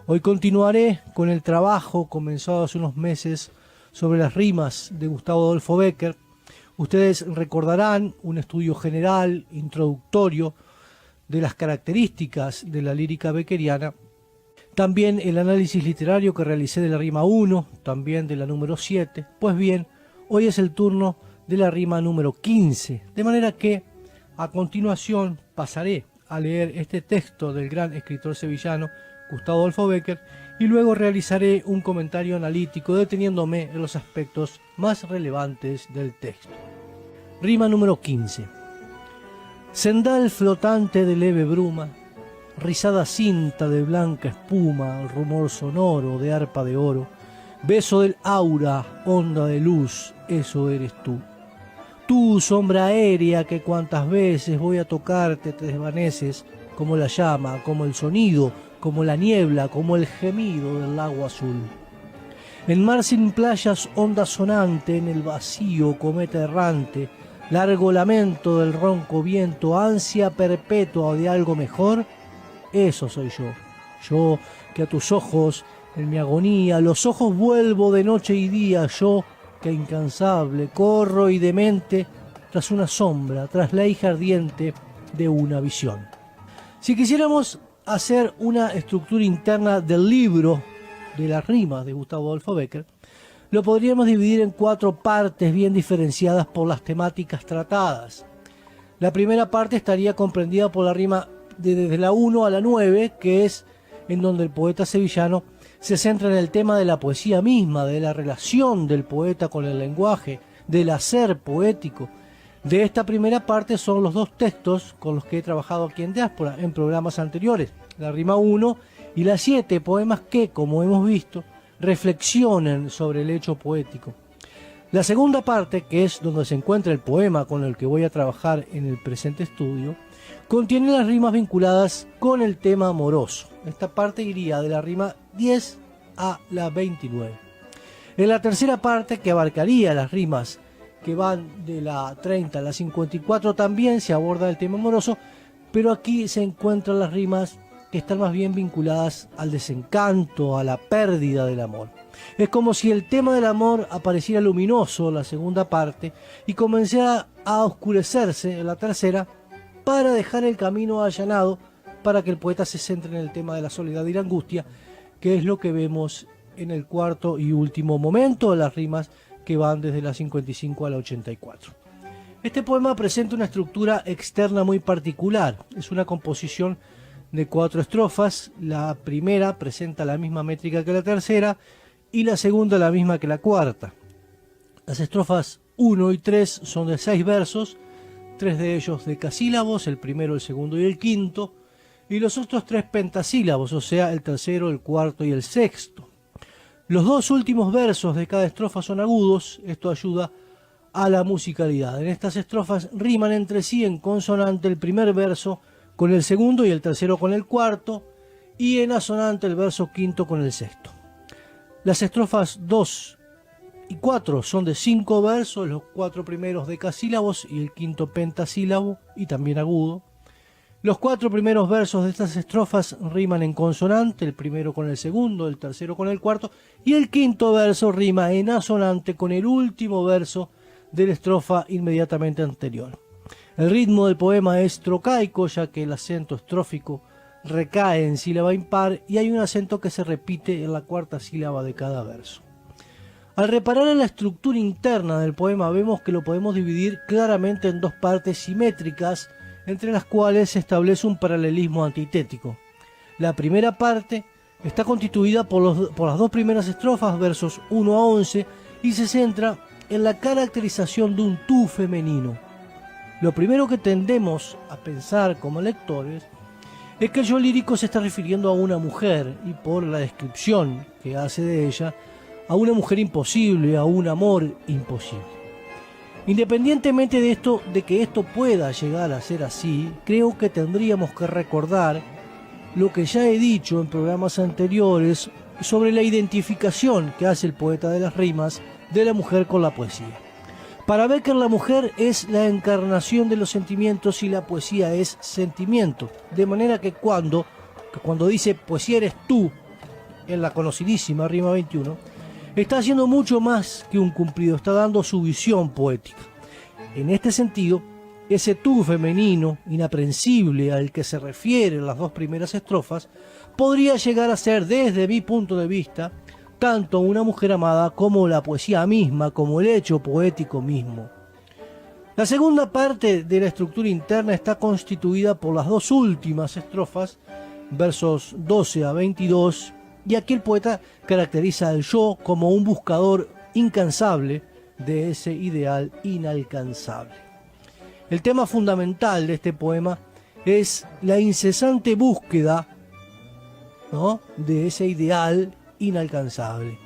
Hoy continuaré con el trabajo comenzado hace unos meses sobre las rimas de Gustavo Adolfo Bécquer. Ustedes recordarán un estudio general, introductorio, de las características de la lírica beckeriana. También el análisis literario que realicé de la rima 1, también de la número 7. Pues bien, hoy es el turno de la rima número 15, de manera que a continuación pasaré a leer este texto del gran escritor sevillano Gustavo Adolfo Bécquer y luego realizaré un comentario analítico deteniéndome en los aspectos más relevantes del texto. Rima número 15. Sendal flotante de leve bruma, rizada cinta de blanca espuma, rumor sonoro de arpa de oro, beso del aura, onda de luz, eso eres tú. Tú, sombra aérea que cuantas veces voy a tocarte te desvaneces, como la llama, como el sonido, como la niebla, como el gemido del lago azul. En mar sin playas, onda sonante, en el vacío, cometa errante, largo lamento del ronco viento, ansia perpetua de algo mejor, eso soy yo. Yo que a tus ojos, en mi agonía, los ojos vuelvo de noche y día, yo que incansable corro y demente tras una sombra, tras la hija ardiente de una visión. Si quisiéramos hacer una estructura interna del libro de las rimas de Gustavo Adolfo Bécquer, lo podríamos dividir en 4 partes bien diferenciadas por las temáticas tratadas. La primera parte estaría comprendida por la rima desde la 1 a la 9, que es en donde el poeta sevillano se centra en el tema de la poesía misma, de la relación del poeta con el lenguaje, del hacer poético. De esta primera parte son los 2 textos con los que he trabajado aquí en Diáspora en programas anteriores, la rima 1 y la 7, poemas que, como hemos visto, reflexionan sobre el hecho poético. La segunda parte, que es donde se encuentra el poema con el que voy a trabajar en el presente estudio, contiene las rimas vinculadas con el tema amoroso. Esta parte iría de la rima 10 a la 29. En la tercera parte, que abarcaría las rimas que van de la 30 a la 54, también se aborda el tema amoroso, pero aquí se encuentran las rimas que están más bien vinculadas al desencanto, a la pérdida del amor. Es como si el tema del amor apareciera luminoso en la segunda parte y comenzara a oscurecerse en la tercera, para dejar el camino allanado para que el poeta se centre en el tema de la soledad y la angustia, que es lo que vemos en el cuarto y último momento de las rimas que van desde la 55 a la 84. Este poema presenta una estructura externa muy particular. Es una composición de 4 estrofas. La primera presenta la misma métrica que la tercera y la segunda la misma que la cuarta. Las estrofas 1 y 3 son de 6 versos, 3 de ellos decasílabos, el primero, el segundo y el quinto, y los otros 3 pentasílabos, o sea, el tercero, el cuarto y el sexto. Los 2 últimos versos de cada estrofa son agudos, esto ayuda a la musicalidad. En estas estrofas riman entre sí en consonante el primer verso con el segundo y el tercero con el cuarto, y en asonante el verso quinto con el sexto. Las estrofas 2 y 4 son de 5 versos, los 4 primeros decasílabos y el quinto pentasílabo y también agudo. Los 4 primeros versos de estas estrofas riman en consonante, el primero con el segundo, el tercero con el cuarto, y el quinto verso rima en asonante con el último verso de la estrofa inmediatamente anterior. El ritmo del poema es trocaico, ya que el acento estrófico recae en sílaba impar y hay un acento que se repite en la cuarta sílaba de cada verso. Al reparar en la estructura interna del poema vemos que lo podemos dividir claramente en 2 partes simétricas, entre las cuales se establece un paralelismo antitético. La primera parte está constituida por las 2 primeras estrofas, versos 1 a 11, y se centra en la caracterización de un tú femenino. Lo primero que tendemos a pensar como lectores es que el yo lírico se está refiriendo a una mujer, y por la descripción que hace de ella, a una mujer imposible, a un amor imposible. Independientemente de esto, de que esto pueda llegar a ser así, creo que tendríamos que recordar lo que ya he dicho en programas anteriores sobre la identificación que hace el poeta de las rimas de la mujer con la poesía. Para Bécquer la mujer es la encarnación de los sentimientos y la poesía es sentimiento, de manera que cuando dice poesía eres tú, en la conocidísima rima 21, está haciendo mucho más que un cumplido, está dando su visión poética. En este sentido, ese tú femenino, inaprensible al que se refieren las dos primeras estrofas, podría llegar a ser, desde mi punto de vista, tanto una mujer amada como la poesía misma, como el hecho poético mismo. La segunda parte de la estructura interna está constituida por las dos últimas estrofas, versos 12 a 22, y aquí el poeta caracteriza al yo como un buscador incansable de ese ideal inalcanzable. El tema fundamental de este poema es la incesante búsqueda, ¿no?, de ese ideal inalcanzable.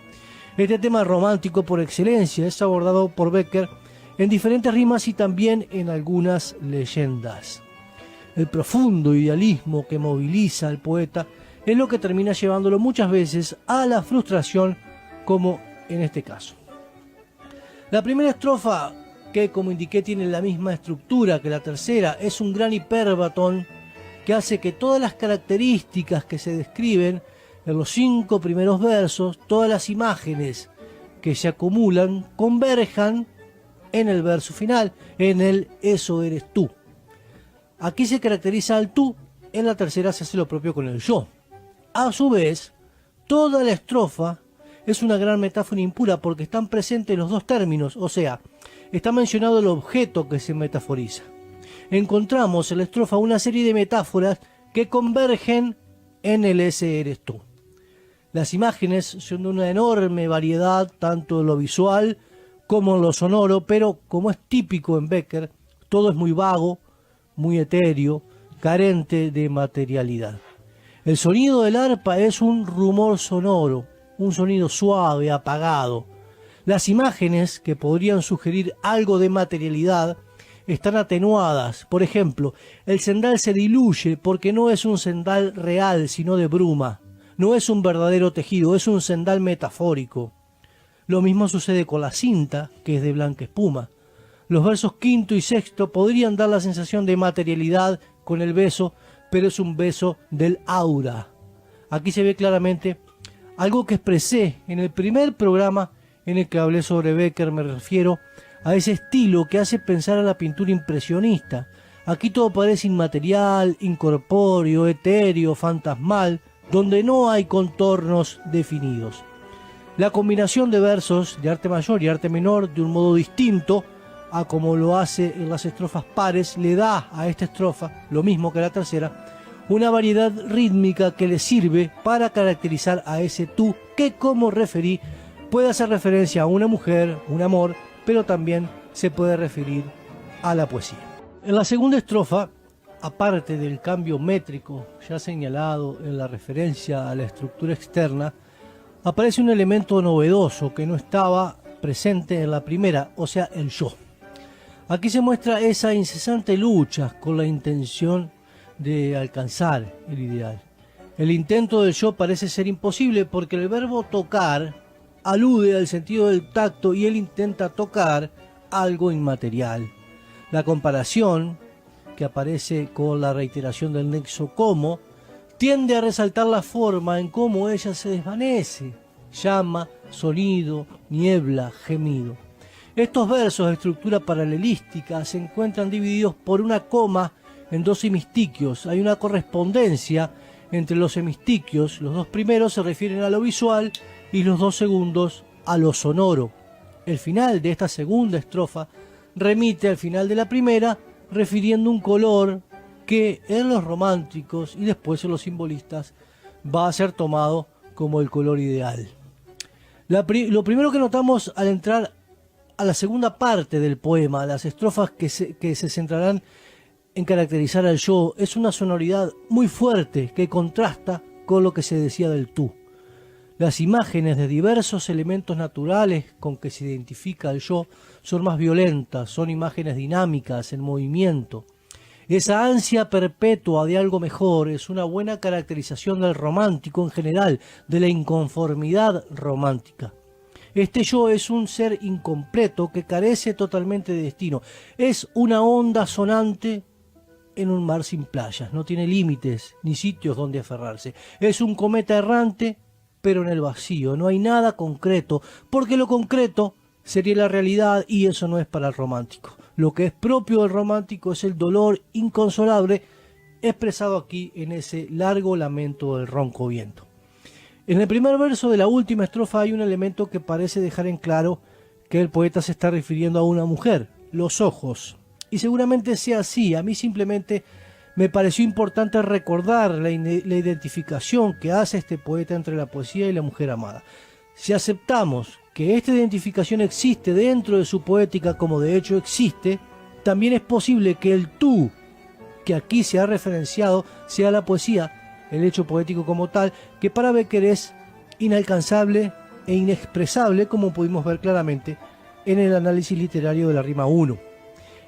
Este tema romántico por excelencia es abordado por Bécquer en diferentes rimas y también en algunas leyendas. El profundo idealismo que moviliza al poeta es lo que termina llevándolo muchas veces a la frustración, como en este caso. La primera estrofa, que como indiqué tiene la misma estructura que la tercera, es un gran hipérbatón que hace que todas las características que se describen en los 5 primeros versos, todas las imágenes que se acumulan, converjan en el verso final, en el eso eres tú. Aquí se caracteriza al tú, en la tercera se hace lo propio con el yo. A su vez, toda la estrofa es una gran metáfora impura porque están presentes los dos términos, o sea, está mencionado el objeto que se metaforiza. Encontramos en la estrofa una serie de metáforas que convergen en el ese eres tú. Las imágenes son de una enorme variedad, tanto en lo visual como en lo sonoro, pero como es típico en Bécquer, todo es muy vago, muy etéreo, carente de materialidad. El sonido del arpa es un rumor sonoro, un sonido suave, apagado. Las imágenes que podrían sugerir algo de materialidad están atenuadas. Por ejemplo, el cendal se diluye porque no es un cendal real, sino de bruma. No es un verdadero tejido, es un cendal metafórico. Lo mismo sucede con la cinta, que es de blanca espuma. Los versos quinto y sexto podrían dar la sensación de materialidad con el beso, pero es un beso del aura. Aquí se ve claramente algo que expresé en el primer programa en el que hablé sobre Bécquer. Me refiero a ese estilo que hace pensar a la pintura impresionista. Aquí todo parece inmaterial, incorpóreo, etéreo, fantasmal, donde no hay contornos definidos. La combinación de versos de arte mayor y arte menor de un modo distinto a como lo hace en las estrofas pares le da a esta estrofa, lo mismo que a la tercera, una variedad rítmica que le sirve para caracterizar a ese tú que, como referí, puede hacer referencia a una mujer, un amor, pero también se puede referir a la poesía. En la segunda estrofa, aparte del cambio métrico ya señalado en la referencia a la estructura externa, aparece un elemento novedoso que no estaba presente en la primera, o sea, el yo. Aquí se muestra esa incesante lucha con la intención de alcanzar el ideal. El intento del yo parece ser imposible porque el verbo tocar alude al sentido del tacto y él intenta tocar algo inmaterial. La comparación, que aparece con la reiteración del nexo como, tiende a resaltar la forma en cómo ella se desvanece, llama, sonido, niebla, gemido. Estos versos de estructura paralelística se encuentran divididos por una coma en dos hemistiquios. Hay una correspondencia entre los hemistiquios. Los dos primeros se refieren a lo visual y los dos segundos a lo sonoro. El final de esta segunda estrofa remite al final de la primera, refiriendo un color que en los románticos y después en los simbolistas va a ser tomado como el color ideal. Lo primero que notamos al entrar a la segunda parte del poema, las estrofas que se centrarán en caracterizar al yo, es una sonoridad muy fuerte que contrasta con lo que se decía del tú. Las imágenes de diversos elementos naturales con que se identifica el yo son más violentas, son imágenes dinámicas, en movimiento. Esa ansia perpetua de algo mejor es una buena caracterización del romántico en general, de la inconformidad romántica. Este yo es un ser incompleto que carece totalmente de destino. Es una onda sonante en un mar sin playas, no tiene límites ni sitios donde aferrarse. Es un cometa errante pero en el vacío. No hay nada concreto, porque lo concreto sería la realidad y eso no es para el romántico. Lo que es propio del romántico es el dolor inconsolable expresado aquí en ese largo lamento del ronco viento. En el primer verso de la última estrofa hay un elemento que parece dejar en claro que el poeta se está refiriendo a una mujer, los ojos. Y seguramente sea así. A mí simplemente me pareció importante recordar la identificación que hace este poeta entre la poesía y la mujer amada. Si aceptamos que esta identificación existe dentro de su poética, como de hecho existe, también es posible que el tú que aquí se ha referenciado sea la poesía, el hecho poético como tal, que para Becker es inalcanzable e inexpresable, como pudimos ver claramente en el análisis literario de la rima 1.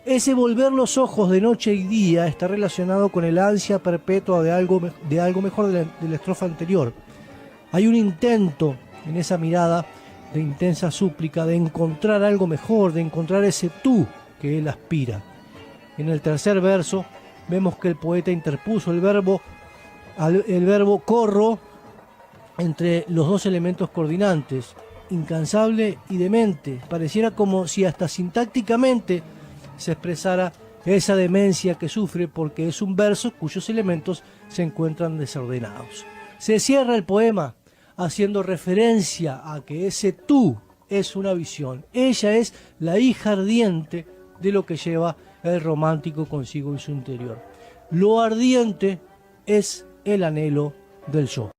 Ese volver los ojos de noche y día está relacionado con el ansia perpetua de algo mejor de la estrofa anterior. Hay un intento en esa mirada de intensa súplica de encontrar algo mejor, de encontrar ese tú que él aspira. En el tercer verso vemos que el poeta interpuso el verbo corro entre los dos elementos coordinantes, incansable y demente. Pareciera como si hasta sintácticamente se expresara esa demencia que sufre porque es un verso cuyos elementos se encuentran desordenados. Se cierra el poema haciendo referencia a que ese tú es una visión. Ella es la hija ardiente de lo que lleva el romántico consigo en su interior. Lo ardiente es el anhelo del yo.